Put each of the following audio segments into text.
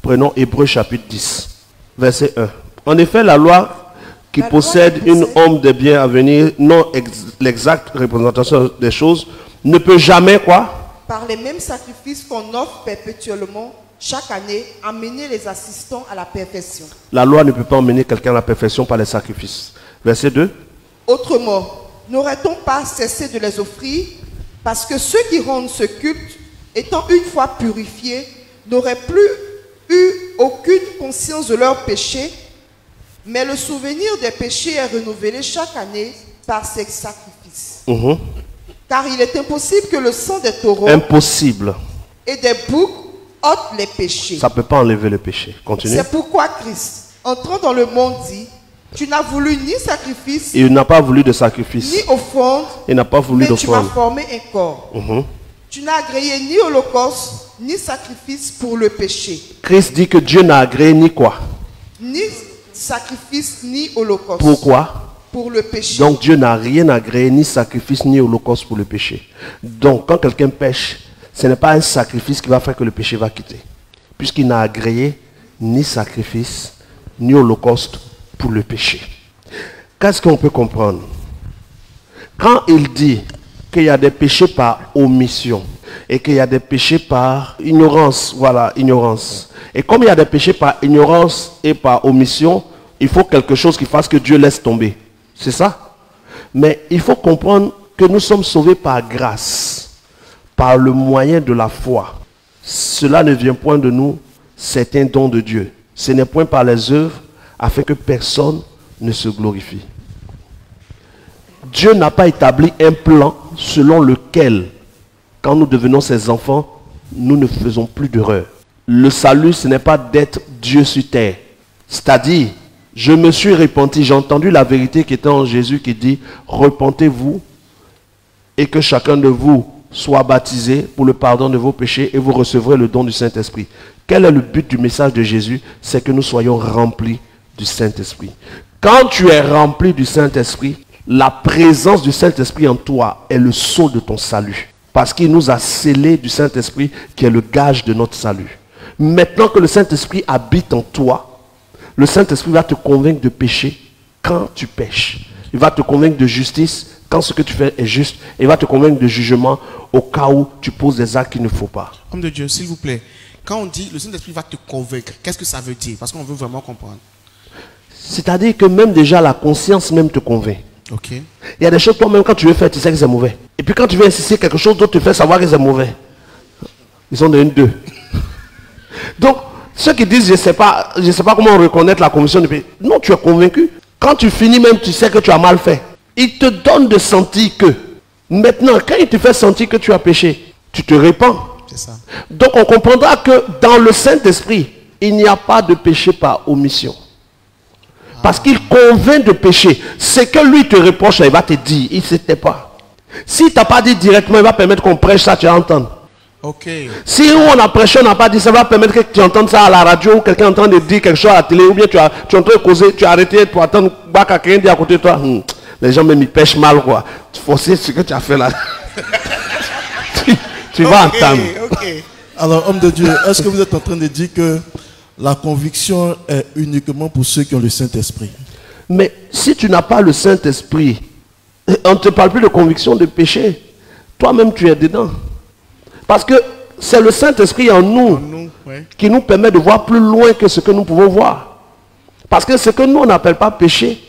Prenons Hébreux chapitre 10, verset 1. En effet, la loi qui possède une ombre des biens à venir, non l'exacte représentation des choses, ne peut jamais quoi? Par les mêmes sacrifices qu'on offre perpétuellement chaque année, amener les assistants à la perfection. La loi ne peut pas emmener quelqu'un à la perfection par les sacrifices. Verset 2. Autrement, n'aurait-on pas cessé de les offrir, parce que ceux qui rendent ce culte, étant une fois purifiés, n'auraient plus eu aucune conscience de leurs péchés, mais le souvenir des péchés est renouvelé chaque année par ces sacrifices. Car il est impossible que le sang des taureaux et des boucs ôte les péchés. Ça ne peut pas enlever le péché. Continue. C'est pourquoi Christ, entrant dans le monde, dit: tu n'as voulu ni sacrifice, il n'a pas voulu de sacrifice, ni offrande, il n'a pas voulu mais tu m'as d'offrande. formé un corps. Tu n'as agréé ni holocauste, ni sacrifice pour le péché. Christ dit que Dieu n'a agréé ni quoi? Ni sacrifice, ni holocauste. Pourquoi? Pour le péché. Donc Dieu n'a rien agréé, ni sacrifice, ni holocauste pour le péché. Donc quand quelqu'un pêche, ce n'est pas un sacrifice qui va faire que le péché va quitter. Puisqu'il n'a agréé ni sacrifice, ni holocauste pour le péché. Qu'est-ce qu'on peut comprendre? Quand il dit qu'il y a des péchés par omission et qu'il y a des péchés par ignorance, voilà, ignorance. Et comme il y a des péchés par ignorance et par omission, il faut quelque chose qui fasse que Dieu laisse tomber. C'est ça? Mais il faut comprendre que nous sommes sauvés par grâce, par le moyen de la foi. Cela ne vient point de nous, c'est un don de Dieu. Ce n'est point par les œuvres, afin que personne ne se glorifie. Dieu n'a pas établi un plan selon lequel, quand nous devenons ses enfants, nous ne faisons plus d'erreur. Le salut, ce n'est pas d'être Dieu sur terre. C'est-à-dire, je me suis repenti, j'ai entendu la vérité qui était en Jésus qui dit, repentez-vous et que chacun de vous soit baptisé pour le pardon de vos péchés et vous recevrez le don du Saint-Esprit. Quel est le but du message de Jésus? C'est que nous soyons remplis du Saint-Esprit. Quand tu es rempli du Saint-Esprit, la présence du Saint-Esprit en toi est le sceau de ton salut. Parce qu'il nous a scellé du Saint-Esprit qui est le gage de notre salut. Maintenant que le Saint-Esprit habite en toi, le Saint-Esprit va te convaincre de péché quand tu pêches. Il va te convaincre de justice quand ce que tu fais est juste. Il va te convaincre de jugement au cas où tu poses des actes qu'il ne faut pas. Homme de Dieu, s'il vous plaît, quand on dit le Saint-Esprit va te convaincre, qu'est-ce que ça veut dire? Parce qu'on veut vraiment comprendre. C'est-à-dire que même déjà la conscience même te convainc. Ok. Il y a des choses toi-même quand tu veux faire, tu sais que c'est mauvais. Et puis quand tu veux insister quelque chose d'autre te fait savoir que c'est mauvais. Ils sont de une deux. Donc, ceux qui disent je ne sais pas comment reconnaître la commission de péché. Non, tu es convaincu. Quand tu finis même, tu sais que tu as mal fait. Il te donne de sentir que. Maintenant, quand il te fait sentir que tu as péché, tu te répands. C'est ça. Donc on comprendra que dans le Saint-Esprit, il n'y a pas de péché par omission. Parce qu'il convainc de péché. Ce que lui te reproche, il va te dire, il ne s'était pas. S'il ne t'a pas dit directement, il va permettre qu'on prêche ça, tu vas entendre. Ok. Si on a prêché, on n'a pas dit, ça va permettre que tu entendes ça à la radio, ou quelqu'un est en train de dire quelque chose à la télé, ou bien tu es en train de causer, tu as arrêté pour attendre que quelqu'un dit à côté de toi. Les gens même ils pêchent mal quoi. Tu forces ce que tu as fait là. tu vas entendre. Okay. Alors homme de Dieu, est-ce que vous êtes en train de dire que la conviction est uniquement pour ceux qui ont le Saint-Esprit? Mais si tu n'as pas le Saint-Esprit, on ne te parle plus de conviction de péché. Toi-même tu es dedans. Parce que c'est le Saint-Esprit en nous, qui nous permet de voir plus loin que ce que nous pouvons voir. Parce que ce que nous on n'appelle pas péché,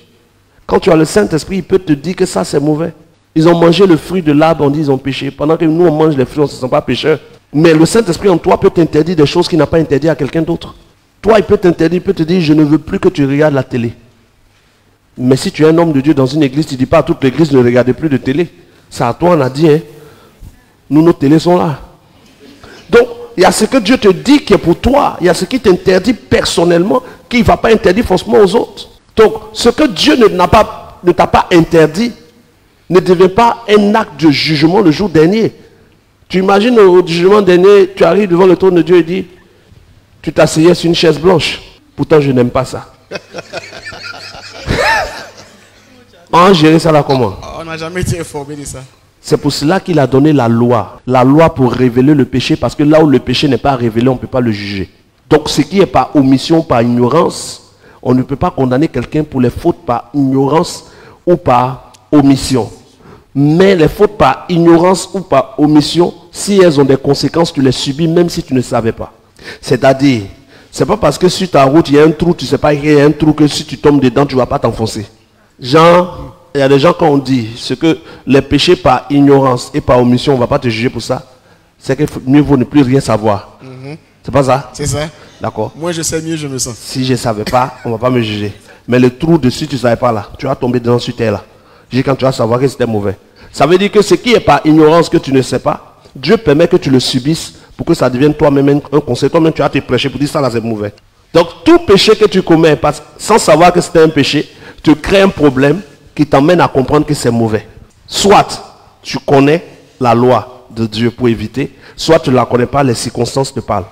quand tu as le Saint-Esprit, il peut te dire que ça c'est mauvais. Ils ont mangé le fruit de l'arbre, on dit ils ont péché. Pendant que nous on mange les fruits, on ne se sent pas pécheur. Mais le Saint-Esprit en toi peut t'interdire des choses qu'il n'a pas interdit à quelqu'un d'autre. Toi il peut t'interdire, il peut te dire je ne veux plus que tu regardes la télé. Mais si tu es un homme de Dieu dans une église, tu ne dis pas à toute l'église ne regardez plus de télé. C'est à toi on a dit, hein. Nous nos télés sont là. Donc il y a ce que Dieu te dit qui est pour toi. Il y a ce qui t'interdit personnellement qui ne va pas interdire forcément aux autres. Donc ce que Dieu ne t'a pas interdit ne devient pas un acte de jugement le jour dernier. Tu imagines au jugement dernier, tu arrives devant le trône de Dieu et dis, tu t'asseyais sur une chaise blanche. Pourtant je n'aime pas ça. On a géré ça là comment? On n'a jamais été informé de ça. C'est pour cela qu'il a donné la loi. La loi pour révéler le péché, parce que là où le péché n'est pas révélé, on ne peut pas le juger. Donc ce qui est par omission, par ignorance, on ne peut pas condamner quelqu'un pour les fautes par ignorance ou par omission. Mais les fautes par ignorance ou par omission, si elles ont des conséquences, tu les subis même si tu ne savais pas. C'est-à-dire, c'est pas parce que sur ta route, il y a un trou, tu ne sais pas qu'il y a un trou que si tu tombes dedans, tu ne vas pas t'enfoncer. Genre, il y a des gens quand on dit ce que les péchés par ignorance et par omission, on ne va pas te juger pour ça. C'est que mieux vaut ne plus rien savoir. C'est pas ça? C'est ça. D'accord. Moi, je sais mieux, je me sens. Si je ne savais pas, on ne va pas me juger. Mais le trou dessus, tu ne savais pas là. Tu vas tomber dedans sur terre là. J'ai quand tu vas savoir que c'était mauvais. Ça veut dire que ce qui est par ignorance que tu ne sais pas, Dieu permet que tu le subisses pour que ça devienne toi-même un conseil. Toi-même, tu vas te prêcher pour dire ça là, c'est mauvais. Donc, tout péché que tu commets, sans savoir que c'était un péché, te crée un problème qui t'emmène à comprendre que c'est mauvais. Soit tu connais la loi de Dieu pour éviter, soit tu ne la connais pas, les circonstances te parlent.